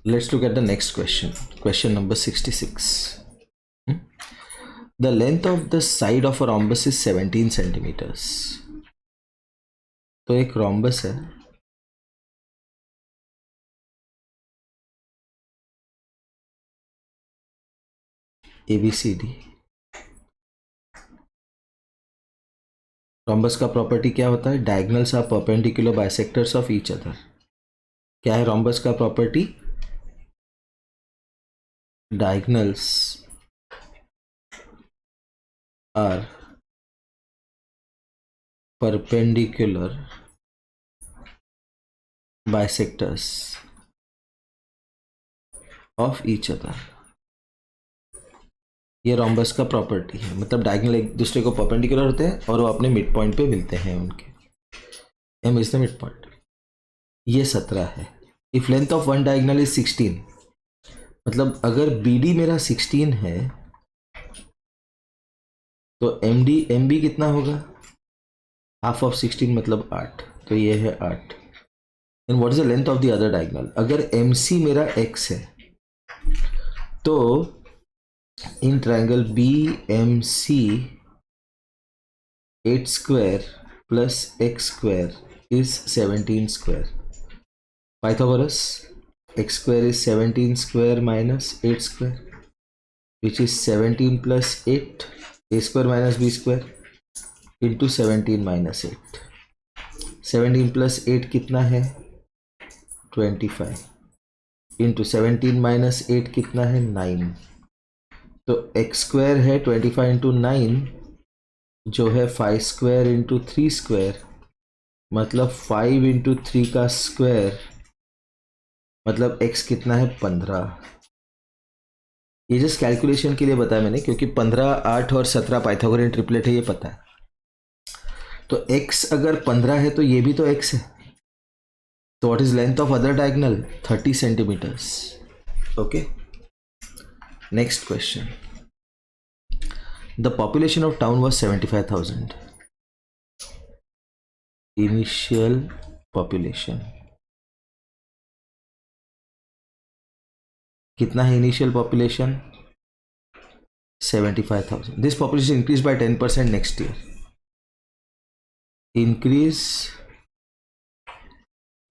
Let's look at the next question. Question number 66. The length of the side of a rhombus is 17 centimeters. तो एक rhombus है, ABCD. rhombus का property क्या होता है? Diagonals are perpendicular bisectors of each other. क्या है rhombus का प्रॉपर्टी? Diagonals are perpendicular bisectors of each other. ये रोम्बस का प्रॉपर्टी है, मतलब डायगोनल एक दूसरे को परपेंडिकुलर होते हैं और वो अपने मिड पॉइंट पे मिलते हैं उनके. M is the mid point. ये 17 है. If length of one diagonal is 16, मतलब अगर BD मेरा 16 है तो MB कितना होगा? हाफ ऑफ 16 मतलब 8, तो ये है 8. And what is the length of the other diagonal? अगर MC मेरा x है तो in triangle BMC 8 square plus x square is 17 square. Pythagoras, x square is 17 square minus 8 square which is 17 plus 8, a square minus b square into 17 minus 8. 17 plus 8 कितना है? 25 into 17 minus 8 कितना है? 9. तो x square है 25 into 9 जो है 5 square into 3 square, मतलब 5 into 3 का स्क्वायर, मतलब x कितना है? 15. ये जस्ट कैलकुलेशन के लिए बताया मैंने, क्योंकि 15, 8 और 17 पाइथागोरियन ट्रिपलेट है, ये पता है. तो x अगर 15 है तो ये भी तो x है. तो what is length of other diagonal? 30 centimetres. Okay. Next question. The population of town was 75,000. Initial population कितना है? Initial population 75,000. This population increase by 10% next year. Increase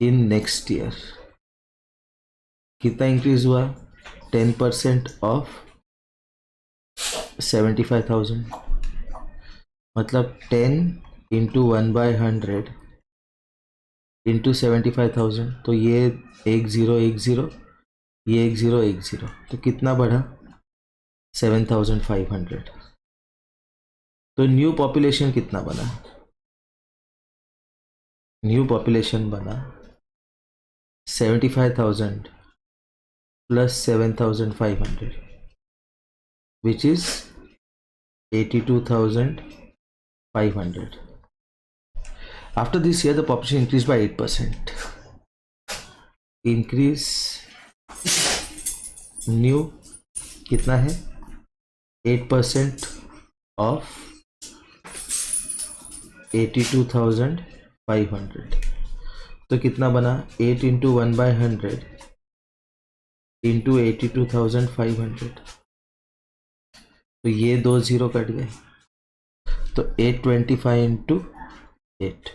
in next year कितना इंक्रीज हुआ? 10% of 75,000, मतलब 10 into 1/100 into 75,000. तो ये 1010, ये 1010, तो कितना बढ़ा? 7,500. तो न्यू पॉपुलेशन कितना बना? न्यू पॉपुलेशन बना 75,000 plus 7,500 which is 82,500. After this year the population increased by 8%. Increase new कितना है? 8% ऑफ 82,500. तो कितना बना? 8 इंटू 1/100 इंटू 82,500. तो ये 2 0 कट गए, तो 825 इंटू 8.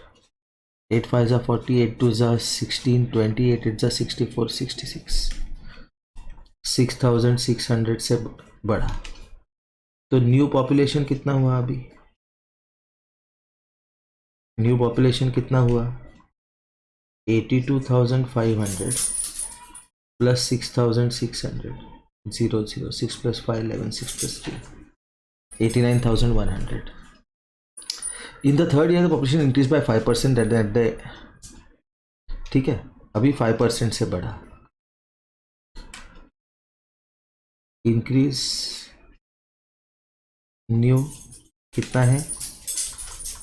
8 5 जा 40, 8 2 जा 16, 28 8 जा 64, 66. 6,600 से बढ़ा. तो न्यू पॉपुलेशन कितना हुआ? अभी न्यू पॉपुलेशन कितना हुआ? 82,500 plus 6,600. 0 0 6 plus 5 11 6 plus 3 89,100. In the third year the population increase bye 5% at the. ठीक है, अभी 5% से बढ़ा. इंक्रीज न्यू कितना है?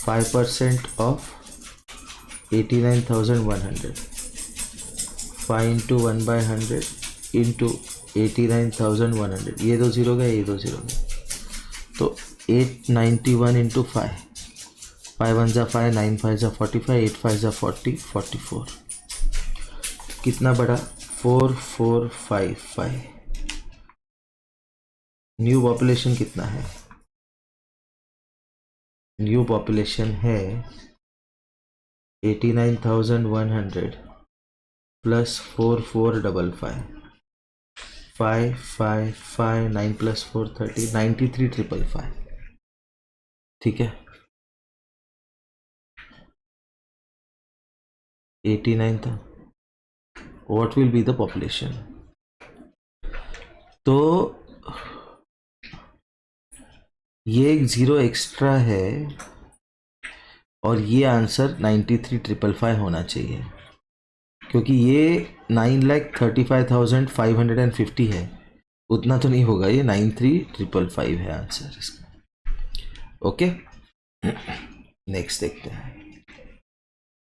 5% ऑफ 89,100. 5 into 1/100 into 89,100. ये 2 0 गए, ये 2 0 गए, तो 891 इंटू 5. 5 1 जा 5, 9 5 जा 45, 8 5 जा 40, 44. कितना बढ़ा? 4455। न्यू पॉपुलेशन कितना है? न्यू पॉपुलेशन है 89,100 प्लस 4455, 555, 9 प्लस 4 30, 93,555। ठीक है, 89 था। What will be the population? तो ये एक जीरो एक्स्ट्रा है और ये आंसर 93,555 होना चाहिए, क्योंकि ये 9,35,550 है, उतना तो नहीं होगा, ये 93,555 है आंसर इसका। ओके, नेक्स्ट देखते हैं।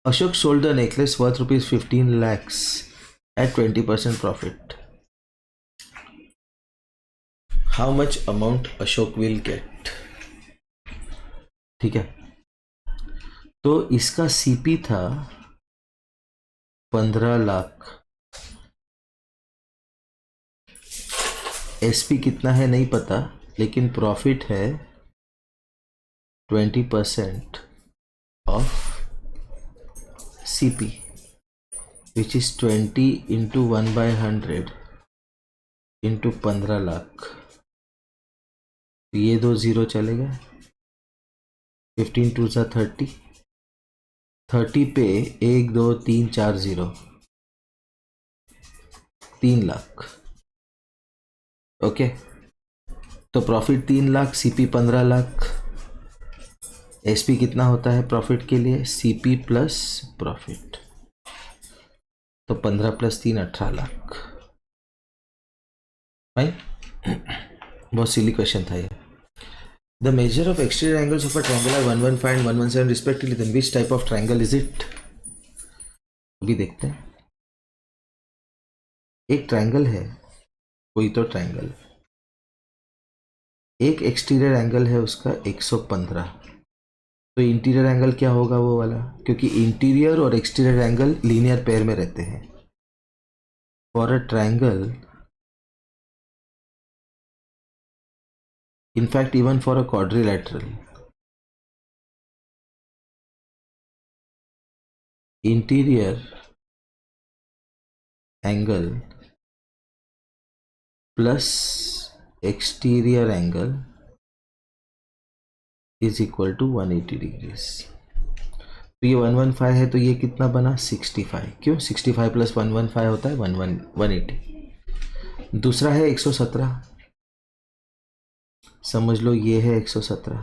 Ashok sold the necklace worth ₹15 lakhs at 20% profit. How much amount Ashok will get? ठीक है, तो इसका सीपी था 15 लाख, एसपी कितना है नहीं पता, लेकिन प्रॉफिट है 20% of CP, which is 20 into 1/100 into 15 lakh. ये दो जीरो चले गए, 15 2 सा 30, 30 पे 1 2 3 4 जीरो, 3 लाख। ओके, तो profit 3 lakh, CP 15 lakh. SP कितना होता है प्रॉफिट के लिए? CP प्लस प्रॉफिट, तो 15 प्लस 3 18 लाख। भाई बहुत सिली क्वेश्चन था ये। The measure of exterior angles of a triangle are 115 and 117 respectively, then which type of triangle is it? अभी देखते हैं। एक ट्रायंगल है, कोई तो ट्रायंगल, एक एक्सटीरियर एंगल है उसका 115, तो इंटीरियर एंगल क्या होगा वो वाला, क्योंकि इंटीरियर और एक्सटीरियर एंगल लीनियर पेयर में रहते हैं। For a triangle, in fact even for a quadrilateral, interior angle plus exterior angle is equal to 180 degrees। तो ये 115 है, तो ये कितना बना 65, क्यों 65 प्लस 115 होता है 180। दूसरा है 117, समझ लो ये है 117,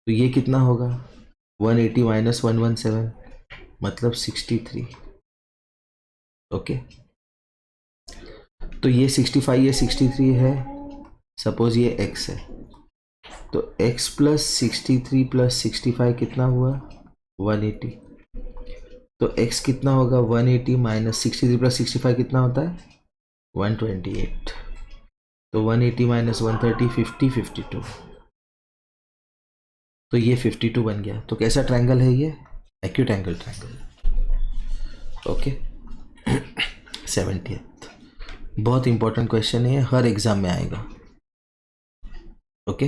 तो ये कितना होगा 180 माइनस 117 मतलब 63। ओके, तो ये 65 ये 63 है, सपोज ये x है, तो x प्लस 63 प्लस 65 कितना हुआ 180, तो x कितना होगा 180 माइनस 63 प्लस 65 कितना होता है 128, तो 180 माइनस 130 50 52, तो ये 52 बन गया। तो कैसा ट्रायंगल है ये? Acute angle triangle. Okay, 70th बहुत इंपॉर्टेंट क्वेश्चन है, हर एग्जाम में आएगा। ओके,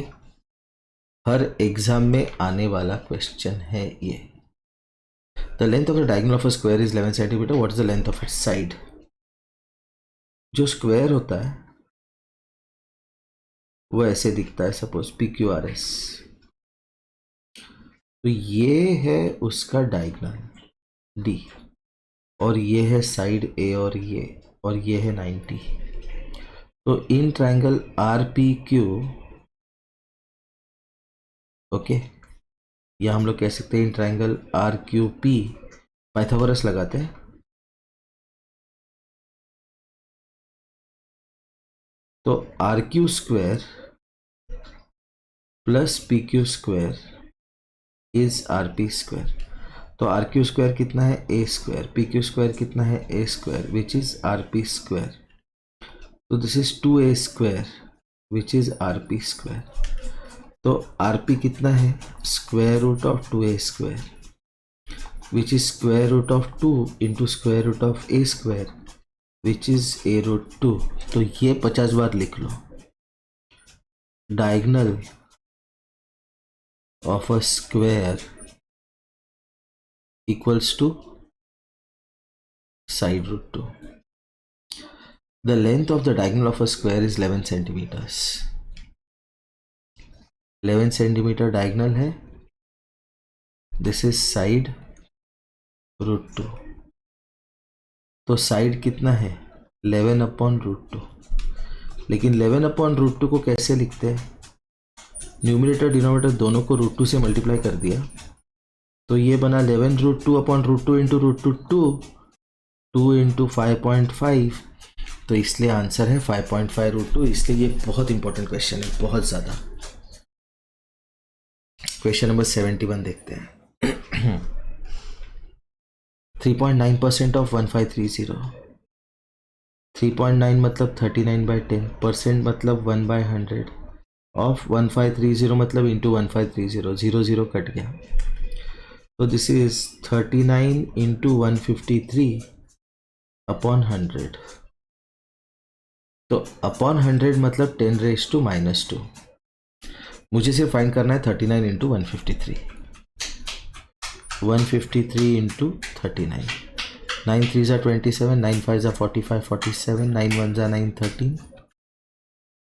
हर एग्जाम में आने वाला क्वेश्चन है ये। The length of the diagonal of a square is 11 centimetre, what is the length of its side? जो स्क्वायर होता है वो ऐसे दिखता है, सपोज PQRS, तो ये है उसका डायगोनल D, और ये है साइड A, और ये है 90। तो इन ट्रायंगल RPQ, ओके, या हम लोग कह सकते हैं इन ट्रायंगल RQP, पाइथागोरस लगाते हैं, तो RQ square plus PQ square is RP square. तो RQ स्क्वायर कितना है A स्क्वायर, PQ स्क्वायर कितना है A square, which is RP square. तो this is 2A square which is RP square. तो RP कितना है square root of 2A square, which is square root of 2 into square root of A square, which is a√2, तो ये 50 बार लिख लो. Diagonal of a square equals to side root 2. The length of the diagonal of a square is 11 centimeters. 11 centimeter diagonal है. This is side root 2. तो side कितना है 11/√2. लेकिन 11/√2 को कैसे लिखते हैं? न्यूमरेटर डिनोमिनेटर दोनों को √2 से मल्टीप्लाई कर दिया, तो ये बना 11√2/√2 इंटू √2 2 इंटू 5.5. तो इसलिए आंसर है 5.5√2. इसलिए ये बहुत इंपॉर्टेंट क्वेश्चन है, बहुत ज़्यादा. क्वेश्चन नंबर 71 देखते हैं. 3.9% ऑफ 1530. 3.9 मतलब 39/10, परसेंट मतलब 1/100 ऑफ 1530 मतलब इंटू 1530, 0 कट गया. तो दिस इज 39 इंटू 153/100. तो अपॉन 100 मतलब 10⁻². मुझे सिर्फ फाइंड करना है 39 इंटू 153. 153 इंटू 39. 9 3 ज़ा 27, 9 5 ज़ा 45, 47, 9 1 ज़ा 9 13,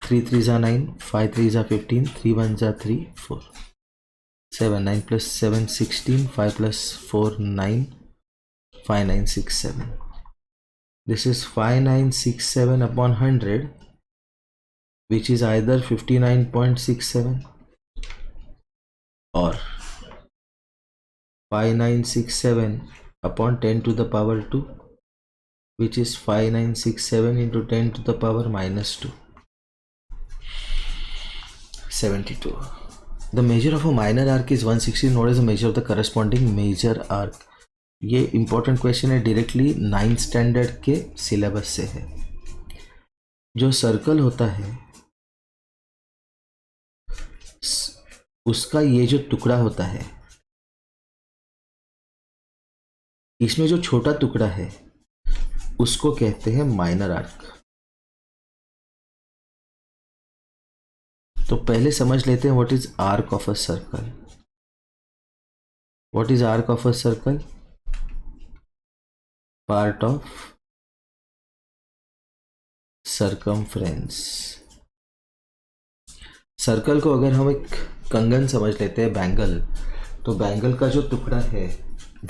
3 3 ज़ा 9, 5 3 ज़ा 15, 3 1 ज़ा 3 4, 7 9 plus 7 16, 5 plus 4 9, 5967. This is 5967 upon 100, which is either 59.67 or 5967 upon 10 to the power 2, which is 5967 into 10 to the power -2. 72. The measure of a minor arc is 160, known as the measure of the corresponding major arc. ये important question है, directly 9th standard के syllabus से है. जो circle होता है उसका ये जो टुकड़ा होता है, इसमें जो छोटा टुकड़ा है उसको कहते हैं माइनर आर्क. तो पहले समझ लेते हैं what is arc of a circle. What is arc of a circle? Part of circumference. Circle को अगर हम एक कंगन समझ लेते हैं, बैंगल, तो बैंगल का जो टुकड़ा है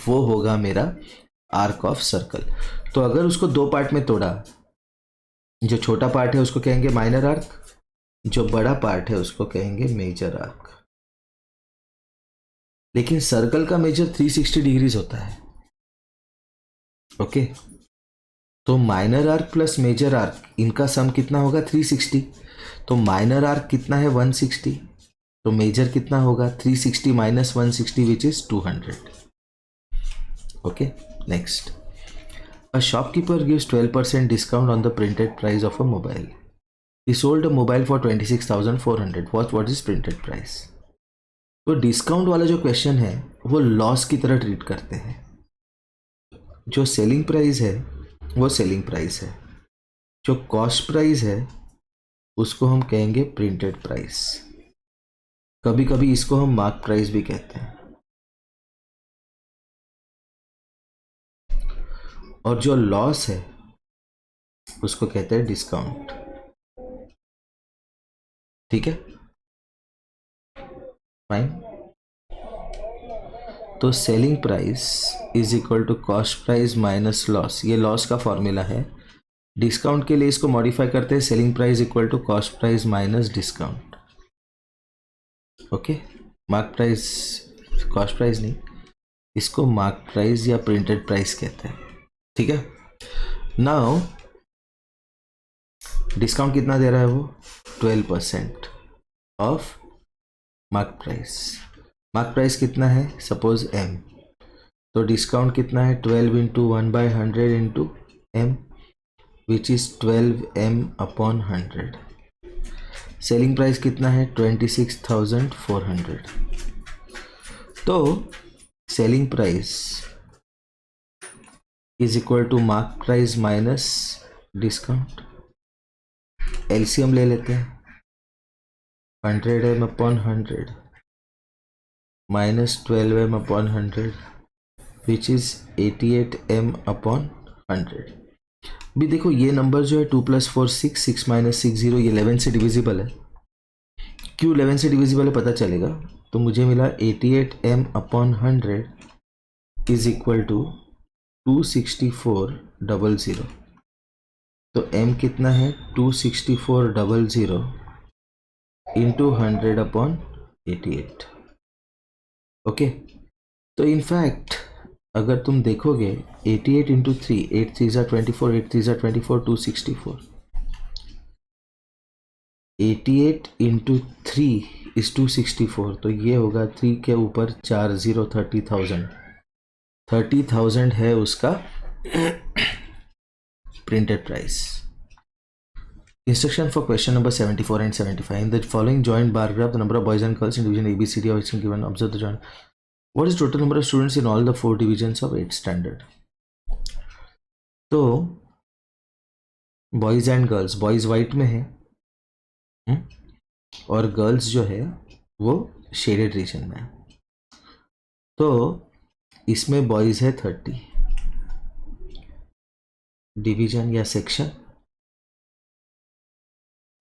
वो होगा मेरा आर्क ऑफ सर्कल. तो अगर उसको दो पार्ट में तोड़ा, जो छोटा पार्ट है उसको कहेंगे माइनर आर्क, जो बड़ा पार्ट है उसको कहेंगे मेजर आर्क. लेकिन सर्कल का मेजर 360 डिग्रीज होता है. ओके, तो minor arc plus major arc, इनका सम कितना होगा 360. तो माइनर आर्क कितना है 160, तो मेजर कितना होगा 360 minus 160 which is 200. Okay, next. A shopkeeper gives 12% discount on the printed price of a mobile. He sold a mobile for 26,400. What is printed price? तो डिस्काउंट वाला जो क्वेश्चन है वो लॉस की तरह ट्रीट करते हैं. जो सेलिंग प्राइस है वो सेलिंग प्राइस है, जो कॉस्ट प्राइस है उसको हम कहेंगे प्रिंटेड प्राइस. कभी कभी इसको हम मार्क प्राइस भी कहते हैं. और जो लॉस है उसको कहते हैं डिस्काउंट. ठीक है, फाइन. तो selling price is equal to cost price minus loss, ये लॉस का फॉर्मूला है. डिस्काउंट के लिए इसको मॉडिफाई करते हैं, selling price equal to cost price minus discount. Okay, mark price, cost price नहीं, इसको मार्क प्राइस या प्रिंटेड प्राइस कहते हैं. ठीक है. नाउ डिस्काउंट कितना दे रहा है वो 12% of mark price. Mark price कितना है, सपोज m, तो डिस्काउंट कितना है 12 into 1/100 into m, which is 12m upon 100. Selling price कितना है 26,400. तो selling price is equal to mark price minus discount, LCM ले लेते हैं, 100m upon 100 minus 12m upon 100 which is 88m upon 100। भी देखो ये नंबर जो है 2 + 4 6, 6 - 6 0, ये 11 से डिविजिबल है। क्यों 11 से डिविजिबल है पता चलेगा। तो मुझे मिला 88m upon 100 is equal to 26400। तो m कितना है 26400 इंटू 100 अपॉन 88। ओके, तो इनफैक्ट अगर तुम देखोगे 88 इंटू 3, 8 3 ज़ा 24, 8 3 ज़ा 24, 264। 88 इंटू 3 इज 264, तो ये होगा 3 के ऊपर 4 0, 30,000। 30,000 है उसका printed price. Instruction for question number 74 and 75. In the following joint bar graph, the number of boys and girls in division A, B, C, D are given. Observe the joint. What is total number of students in all the 4 divisions of 8th standard? तो boys and girls, boys white में है और girls जो है वो shaded region में है। तो इसमें बॉयज है 30, डिवीजन या सेक्शन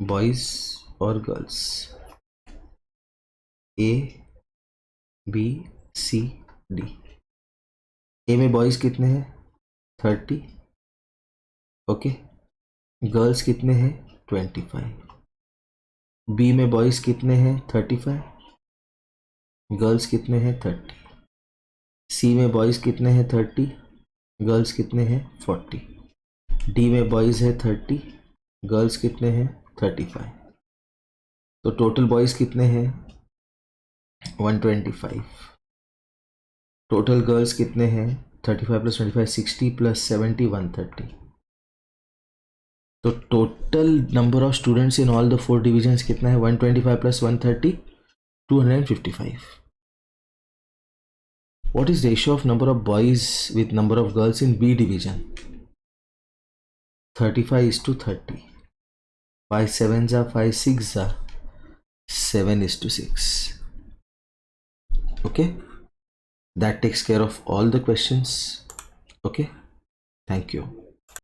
बॉयज और girls A B C D. A में बॉयज कितने हैं 30, ओके। गर्ल्स कितने हैं 25। बी में बॉयज कितने हैं 35, गर्ल्स कितने हैं 30। सी में बॉयज कितने हैं 30, गर्ल्स कितने हैं 40। डी में बॉयज है 30, गर्ल्स कितने हैं 35। तो टोटल बॉयज कितने हैं 125। टोटल गर्ल्स कितने हैं 35 + 25 60 + 70 130। तो total number of students in all the 4 divisions कितना है 125 + 130 255। What is ratio of number of boys with number of girls in B division? 35:30. 5 7s are 5 6s are 7:6. Okay, that takes care of all the questions. Okay, thank you.